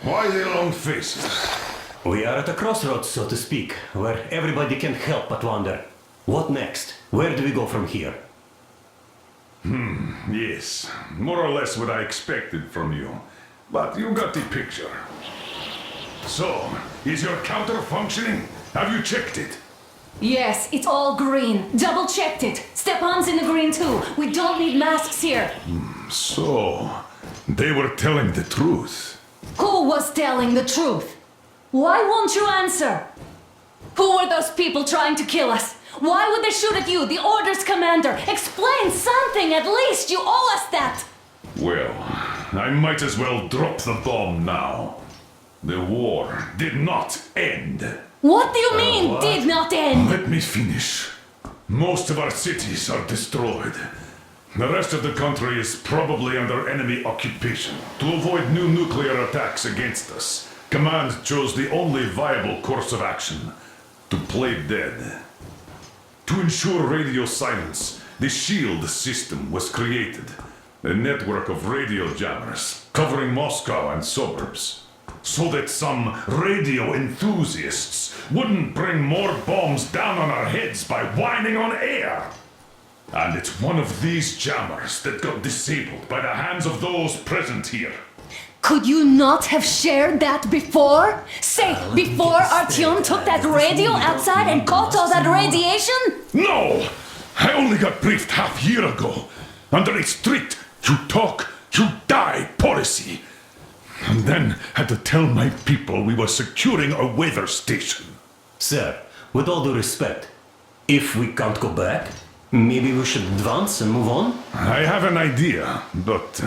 Why the long faces? We are at a crossroads, so to speak, where everybody can't help but wonder. What next? Where do we go from here? Yes, more or less what I expected from you. But you got the picture. So, is your counter functioning? Have you checked it? Yes, it's all green. Double checked it. Stepan's in the green too. We don't need masks here. So, they were telling the truth. Who was telling the truth? Why won't you answer? Who were those people trying to kill us? Why would they shoot at you, the Order's commander? Explain something, at least! You owe us that! Well, I might as well drop the bomb now. The war did not end. What do you mean, what? did not end? Let me finish. Most of our cities are destroyed. The rest of the country is probably under enemy occupation. To avoid new nuclear attacks against us, Command chose the only viable course of action: to play dead. To ensure radio silence, the SHIELD system was created. A network of radio jammers covering Moscow and suburbs. So that some radio enthusiasts wouldn't bring more bombs down on our heads by whining on air. And it's one of these jammers that got disabled by the hands of those present here. Could you not have shared that before? Say, before Artyom took that radio outside and caught all that radiation? No! I only got briefed half year ago. Under a strict you talk, you die policy. And then had to tell my people we were securing a weather station. Sir, with all due respect, if we can't go back, maybe we should advance and move on? I have an idea, but...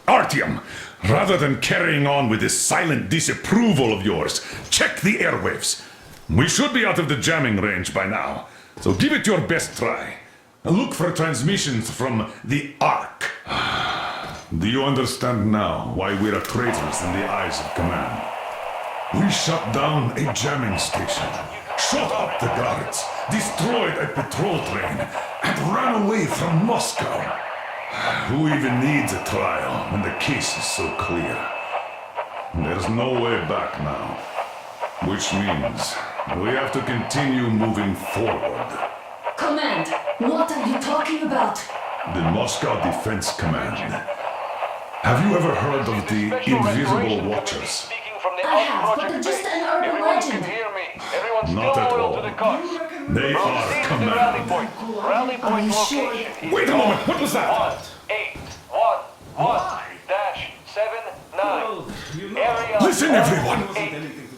Artyom, rather than carrying on with this silent disapproval of yours, check the airwaves. We should be out of the jamming range by now, so give it your best try. Look for transmissions from the Ark. Do you understand now why we're traitors in the eyes of Command? We shut down a jamming station, shot up the guards, destroyed a patrol train, and ran away from Moscow. Who even needs a trial when the case is so clear? There's no way back now. Which means we have to continue moving forward. Command, what are you talking about? The Moscow Defense Command. Have you ever heard of the Invisible Watchers? I have, but they're just an urban legend. Not at all. They are command. Rally point location is Wait a moment, what was that? 1811-79. Area Listen, everyone.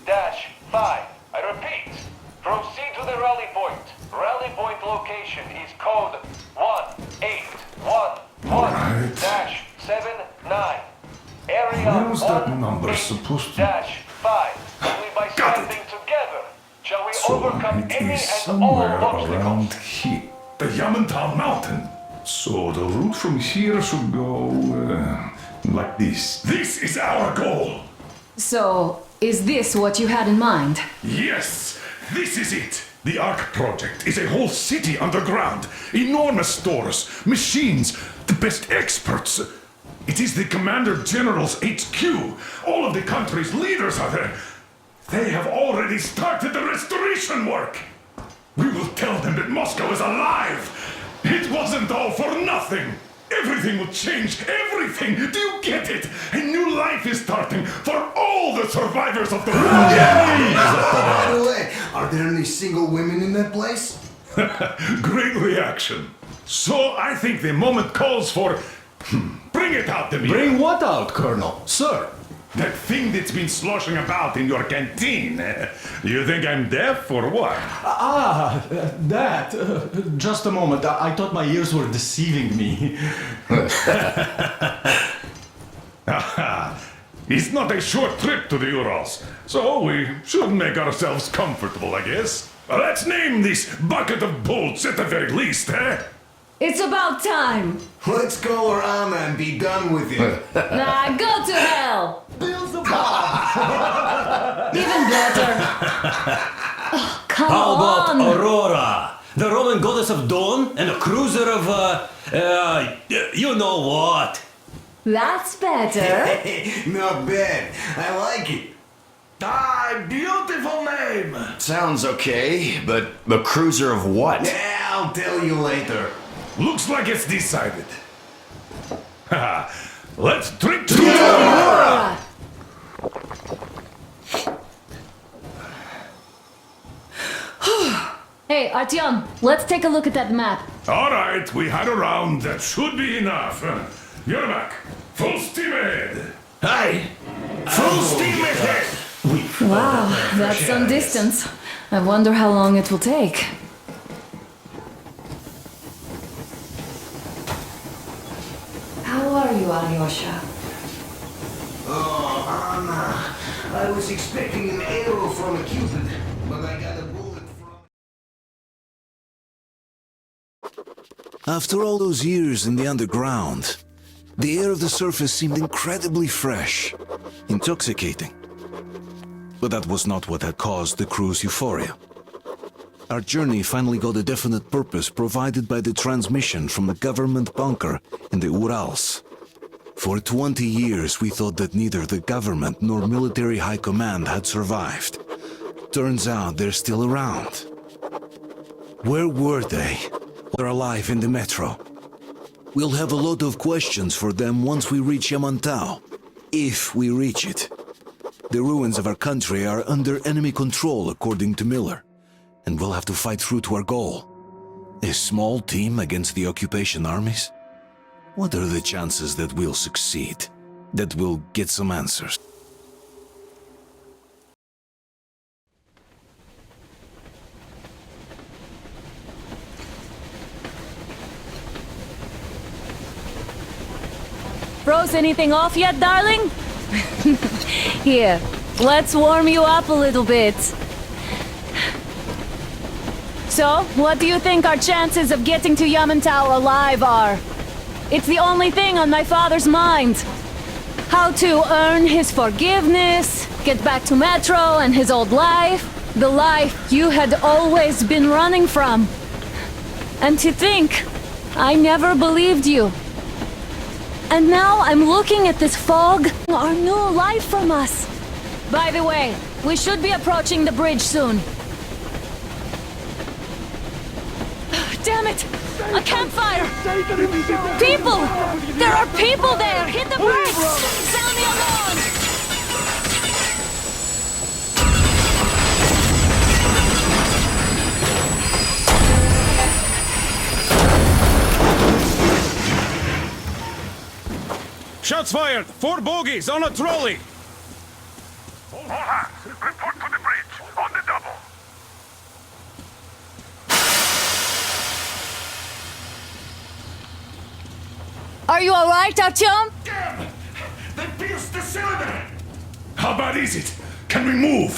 8-5. I repeat, proceed to the rally point. Rally point location is code 1811-79. Area Where's that number supposed to- 18-5. Only by Got it. standing together shall we So overcome it any is and all somewhere around obstacles. here. The Yamantau Mountain. So the route from here should go like this. This is our goal. So, is this what you had in mind? Yes, this is it. The Ark project is a whole city underground. Enormous stores, machines, the best experts. It is the Commander General's HQ. All of the country's leaders are there. They have already started the restoration work. We will tell them that Moscow is alive. It wasn't all for nothing. Everything will change. Everything. Do you get it? A new life is starting for all the survivors of the war. By the way, are there any single women in that place? Great reaction. So I think the moment calls for... Bring it out to me. Bring what out, Colonel? Sir? That thing that's been sloshing about in your canteen. You think I'm deaf or what? That. Just a moment. I thought my ears were deceiving me. It's not a short trip to the Urals, so we should make ourselves comfortable, I guess. Let's name this bucket of bolts at the very least, eh? It's about time. Let's call her Anna and be done with it. Nah, go to hell. Even better. Oh, come How about on. Aurora? The Roman goddess of dawn and a cruiser of, you know what? That's better. Not bad. I like it. Beautiful name! Sounds okay, but a cruiser of what? Yeah, I'll tell you later. Looks like it's decided. Haha. Let's drink to Aurora! Hey, Artyom, let's take a look at that map. All right, we had a round. That should be enough. You're back. Full steam ahead. Aye! Full steam ahead! Wow, that's some distance. I wonder how long it will take. How are you, Alyosha? Oh, Anna. I was expecting an arrow from a Cupid, but I got a bullet from... After all those years in the underground, the air of the surface seemed incredibly fresh, intoxicating. But that was not what had caused the crew's euphoria. Our journey finally got a definite purpose provided by the transmission from the government bunker in the Urals. For 20 years we thought that neither the government nor military high command had survived. Turns out they're still around. Where were they? They're alive in the metro. We'll have a lot of questions for them once we reach Yamantau, if we reach it. The ruins of our country are under enemy control, according to Miller, and we'll have to fight through to our goal. A small team against the occupation armies? What are the chances that we'll succeed? That we'll get some answers? Froze anything off yet, darling? Here, let's warm you up a little bit. So, what do you think our chances of getting to Yamantau alive are? It's the only thing on my father's mind. How to earn his forgiveness, get back to Metro and his old life. The life you had always been running from. And to think, I never believed you. And now I'm looking at this fog, our new life from us. By the way, we should be approaching the bridge soon. Damn it! A campfire! People! There are people there! Hit the brakes! Sound the alarm! Shots fired! 4 bogies on a trolley! All hands, report to the bridge. On the double. Are you alright, Artyom? Damn! They pierced the cylinder! How bad is it? Can we move?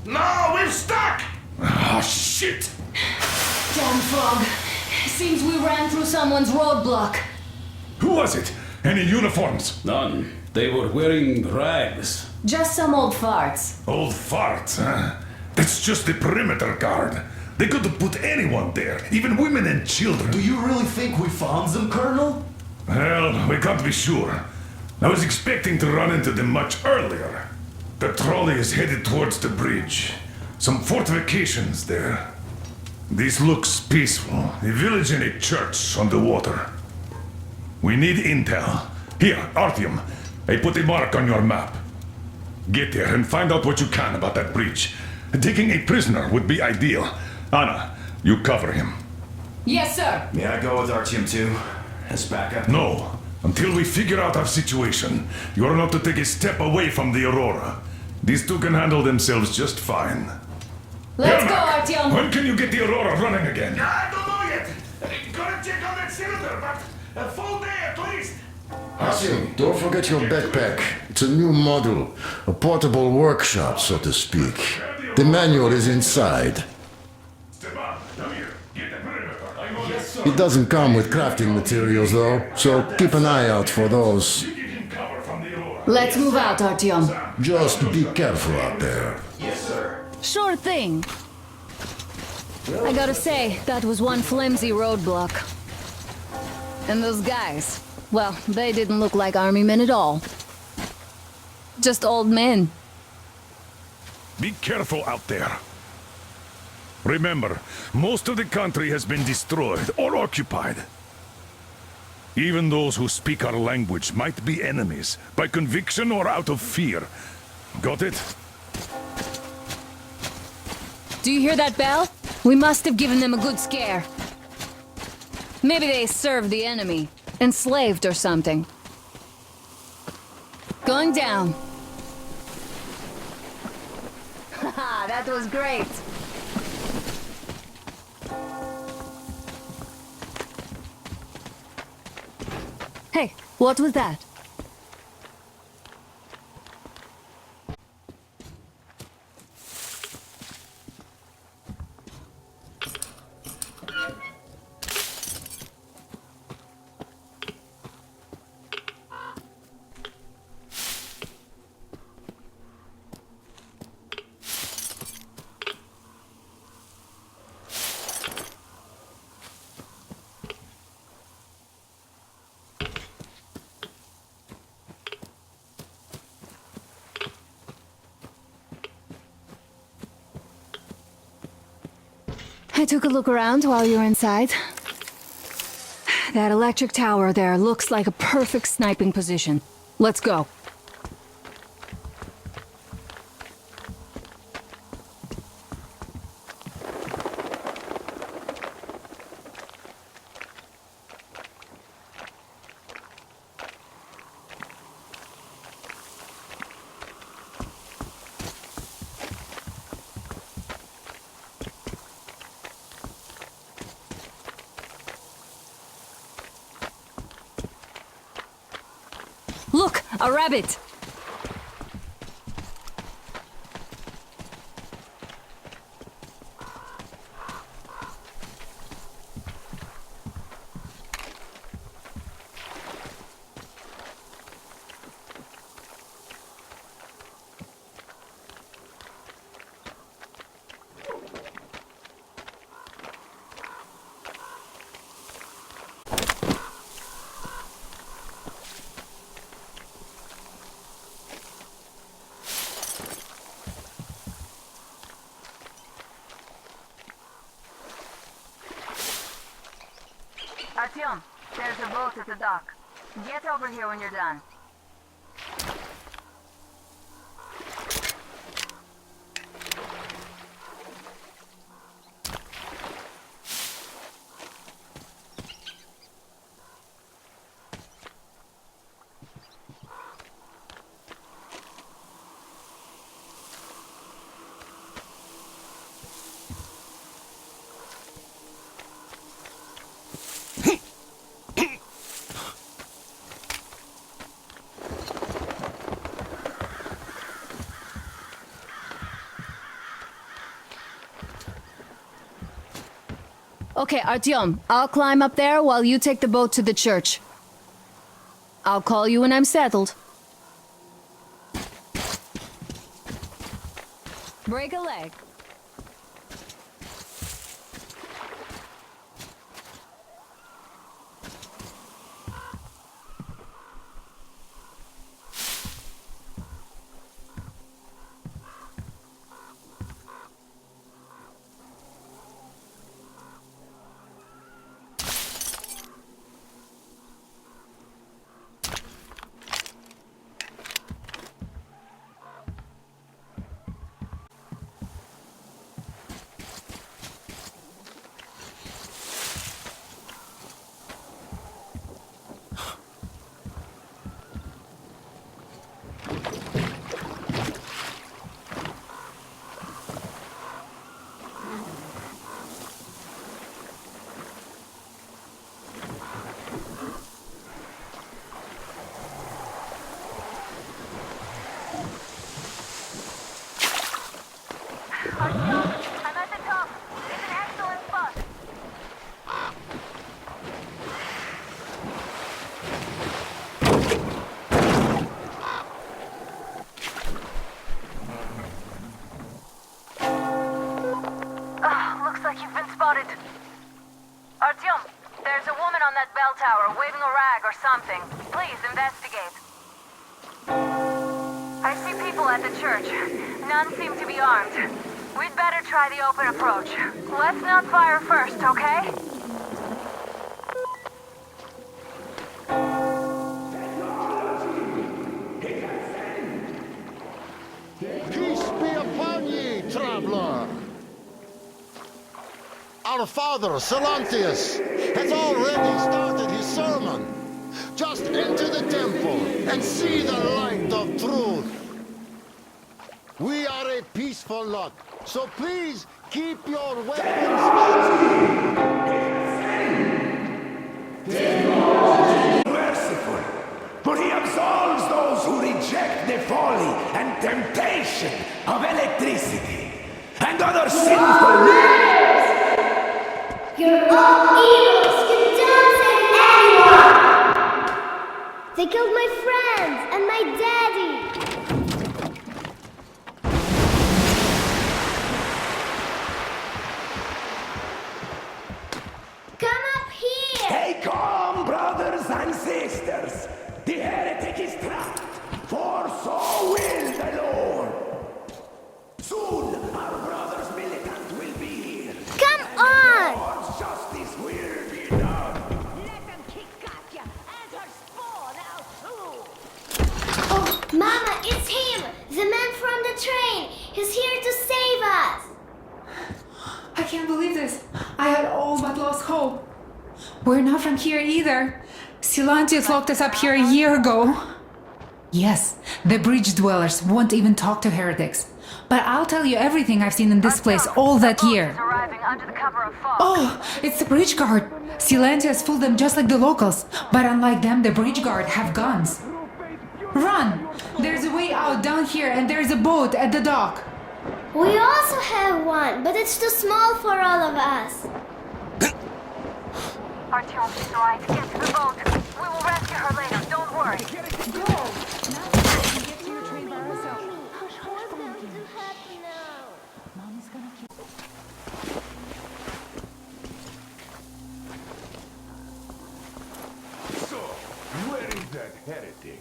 No, we're stuck! Ah, shit! Damn fog. Seems we ran through someone's roadblock. Who was it? Any uniforms? None. They were wearing rags. Just some old farts. Old farts, huh? That's just the perimeter guard. They could have put anyone there, even women and children. Do you really think we found them, Colonel? Well, we can't be sure. I was expecting to run into them much earlier. The trolley is headed towards the bridge. Some fortifications there. This looks peaceful. A village and a church on the water. We need intel. Here, Artyom. I put a mark on your map. Get there and find out what you can about that bridge. Taking a prisoner would be ideal. Anna, you cover him. Yes, sir. May I go with Artyom too? As backup? No. Until we figure out our situation, you are not to take a step away from the Aurora. These two can handle themselves just fine. Let's go, Yermak, Artyom. when can you get the Aurora running again? I don't know yet. Gotta check on that cylinder, but a full day at least. Artyom, don't forget your backpack. It's a new model, a portable workshop, so to speak. The manual is inside. Stepan, come here. Get the perimeter. I'm on this It doesn't come with crafting materials, though, so keep an eye out for those. You give him cover from the Aurora. Let's move out, Artyom. Just be careful out there. Sure thing. I gotta say, that was one flimsy roadblock. And those guys, well, they didn't look like army men at all. Just old men. Be careful out there. Remember, most of the country has been destroyed or occupied. Even those who speak our language might be enemies, by conviction or out of fear. Got it? Do you hear that bell? We must have given them a good scare. Maybe they served the enemy, enslaved or something. Going down. Haha, that was great. Hey, what was that? I took a look around while you were inside. That electric tower there looks like a perfect sniping position. Let's go. Look, a rabbit! Artyom, there's a boat at the dock. Get over here when you're done. Okay, Artyom, I'll climb up there while you take the boat to the church. I'll call you when I'm settled. Break a leg. that bell tower, waving a rag or something. Please, investigate. I see people at the church. None seem to be armed. We'd better try the open approach. Let's not fire first, okay? Peace be upon ye, traveler! Our father, Silantius, has already started his sermon. Just enter the temple and see the light of truth. We are a peaceful lot, so please keep your weapons. Merciful, for he absolves those who reject the folly and temptation of electricity and other sinful ways. You're all evils! You don't save anyone! They killed my friends and my daddy! Come up here! Take on, brothers and sisters! The heretic is trapped, for so will the Lord! Soon our brothers militant will be here! Come on! Lord's justice will be done! Let them kick Katya and her spawn out too! Oh, Mama, it's him! The man from the train! He's here to save us! I can't believe this. I had all but lost hope. We're not from here either. Silantius locked us up here a year ago. Yes, the bridge dwellers won't even talk to heretics. But I'll tell you everything I've seen in this place all that year. Arriving under the cover of fog. Oh, it's the bridge guard. Silantius fooled them just like the locals. But unlike them, the bridge guard have guns. Run! There's a way out down here and there's a boat at the dock. We also have one, but it's too small for all of us. Artyom, she's right. Get to the boat. We will rescue her later. Don't worry. Go! Now we can get to your train by ourselves. What's going to happen now? Mommy's gonna keep... So, where is that heretic?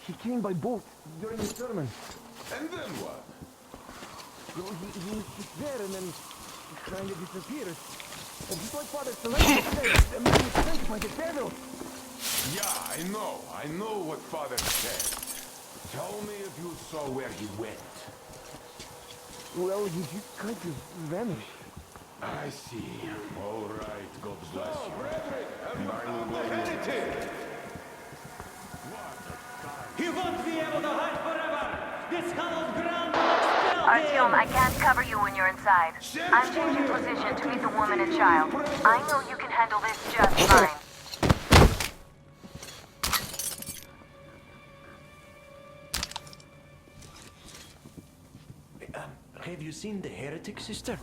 He came by boat during the sermon. And then what? He's there and then he kind of disappeared. And just like Father Celeste said, a man was sent by the devil. Yeah, I know what Father said. Tell me if you saw where he went. Well, he just kind of vanished. I see. All right, God bless you. Brethren, have you found the heretic? He won't be able to hide forever! This hallowed ground Artyom, I can't cover you when you're inside. I'm changing position to meet the woman and child. I know you can handle this just fine. Have you seen the heretic, sister?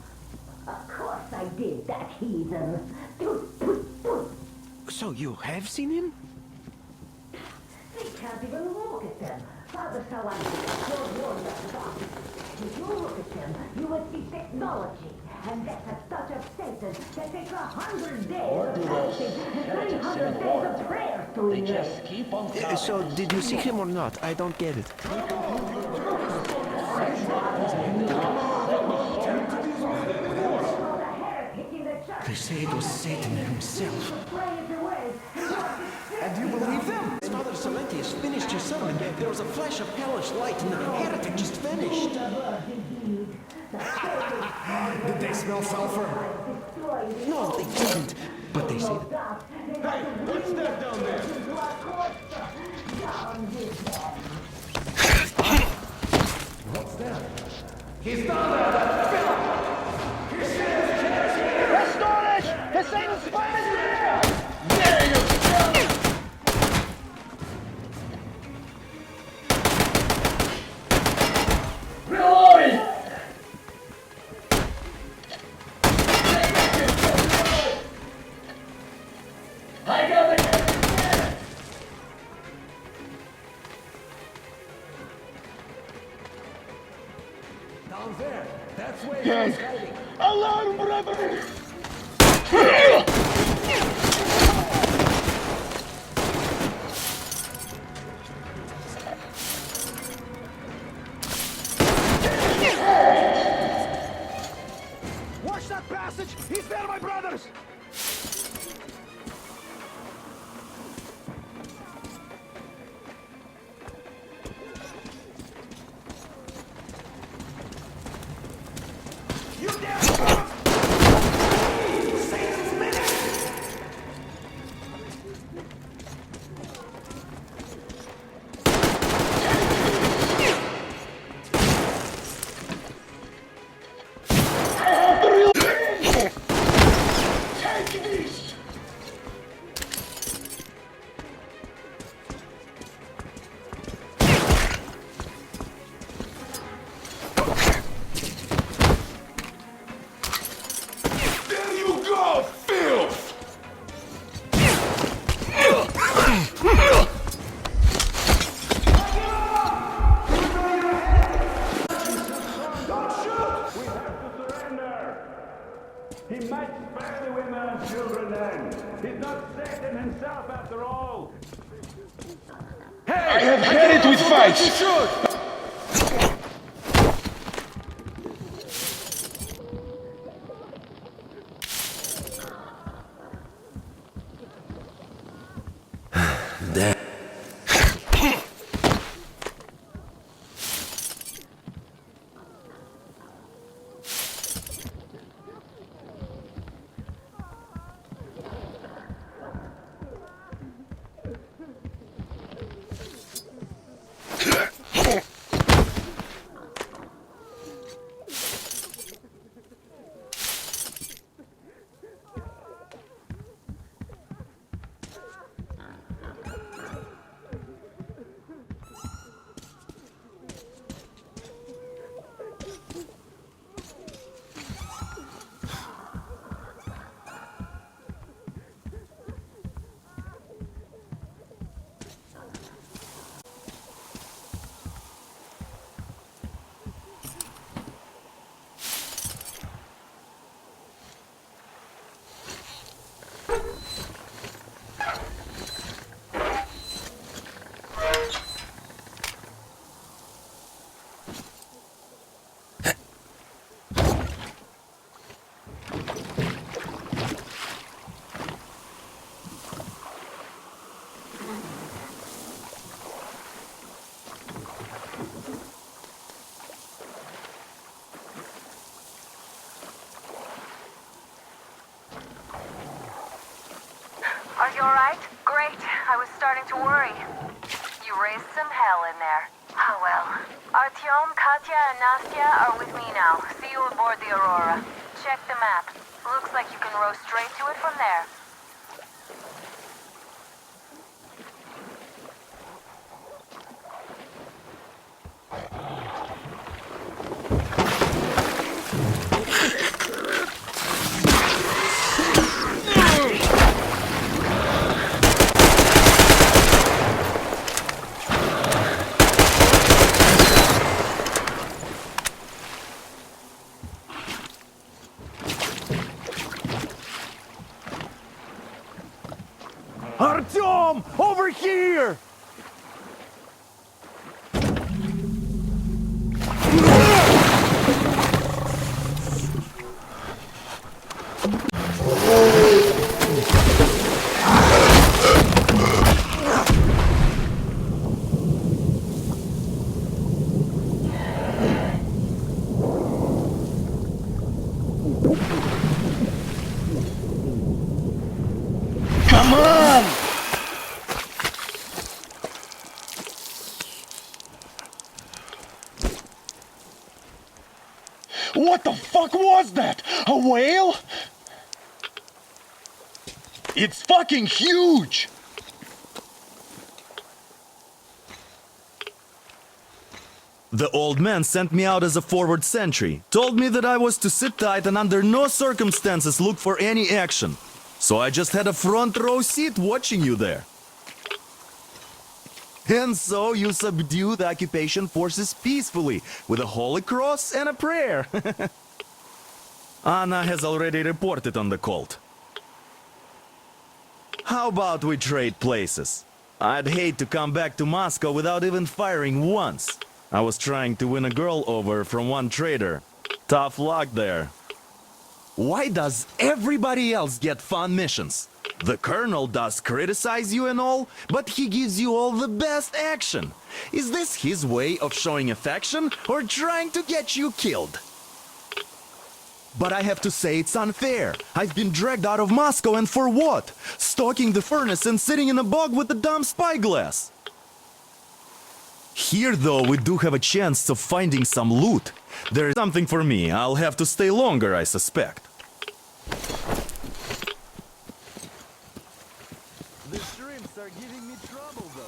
Of course I did, that heathen. So you have seen him? They can't even look at them. Father Salantis, you're warned about it. If you look at them, you will see technology. And that's a touch of Satan that takes 100 days of fasting and 300 days of prayer to erase. So, did you see him or not? I don't get it. They say it was Satan himself. And you believe them? Father Salentius finished his sermon. There was a flash of hellish light and the heretic just vanished. Did they smell sulfur? No, they didn't. But they say... Hey, what's that down there? What's that? He's down there! Philip! Restore it! Satan's spies are here! There you go! Reloading! I got it! Down there! That's where Yes. he's hiding! Alarm, brother! himself after all. I have had it with fights. Damn. Are you alright? Great. I was starting to worry. You raised some hell in there. Oh well. Artyom, Katya, and Nastya are with me now. See you aboard the Aurora. Check the map. Looks like you can row straight to it from there. Artyom, over here! Come on! What the fuck was that? A whale? It's fucking huge! The old man sent me out as a forward sentry, told me that I was to sit tight and under no circumstances look for any action. So I just had a front row seat watching you there. And so you subdue the occupation forces peacefully, with a holy cross and a prayer. Anna has already reported on the cult. How about we trade places? I'd hate to come back to Moscow without even firing once. I was trying to win a girl over from one trader. Tough luck there. Why does everybody else get fun missions? The colonel does criticize you and all, but he gives you all the best action. Is this his way of showing affection or trying to get you killed? But I have to say it's unfair. I've been dragged out of Moscow, and for what? Stalking the furnace and sitting in a bog with a dumb spyglass. Here, though, we do have a chance of finding some loot. There's something for me. I'll have to stay longer, I suspect. The shrimps are giving me trouble, though.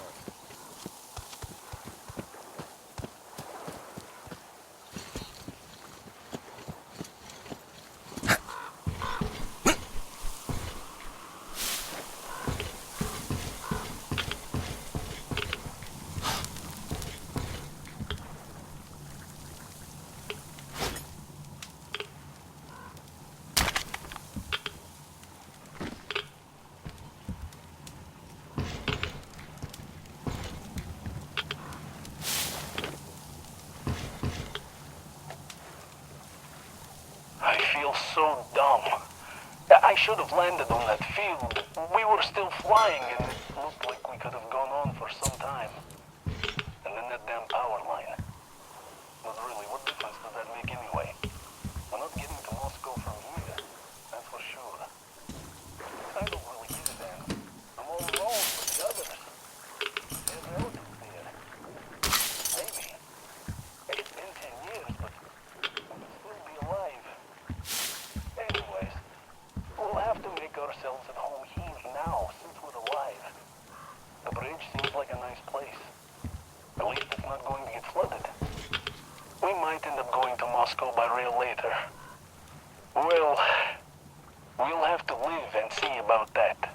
so dumb. I should have landed on that field. We were still flying and it looked like we could have gone on for some time. And then that damn power line. But really, what difference does that make anyway? We're not getting to Moscow from here, that's for sure. I don't really give a damn. I'm all alone with the others. There's relatives there. Maybe. It's been 10 years, but I could still be alive. Anyways, we'll have to make ourselves at home here now, since we're alive. The bridge seems like a nice place. At least it's not going to get flooded. We might end up going to Moscow by rail later. Well, we'll have to live and see about that.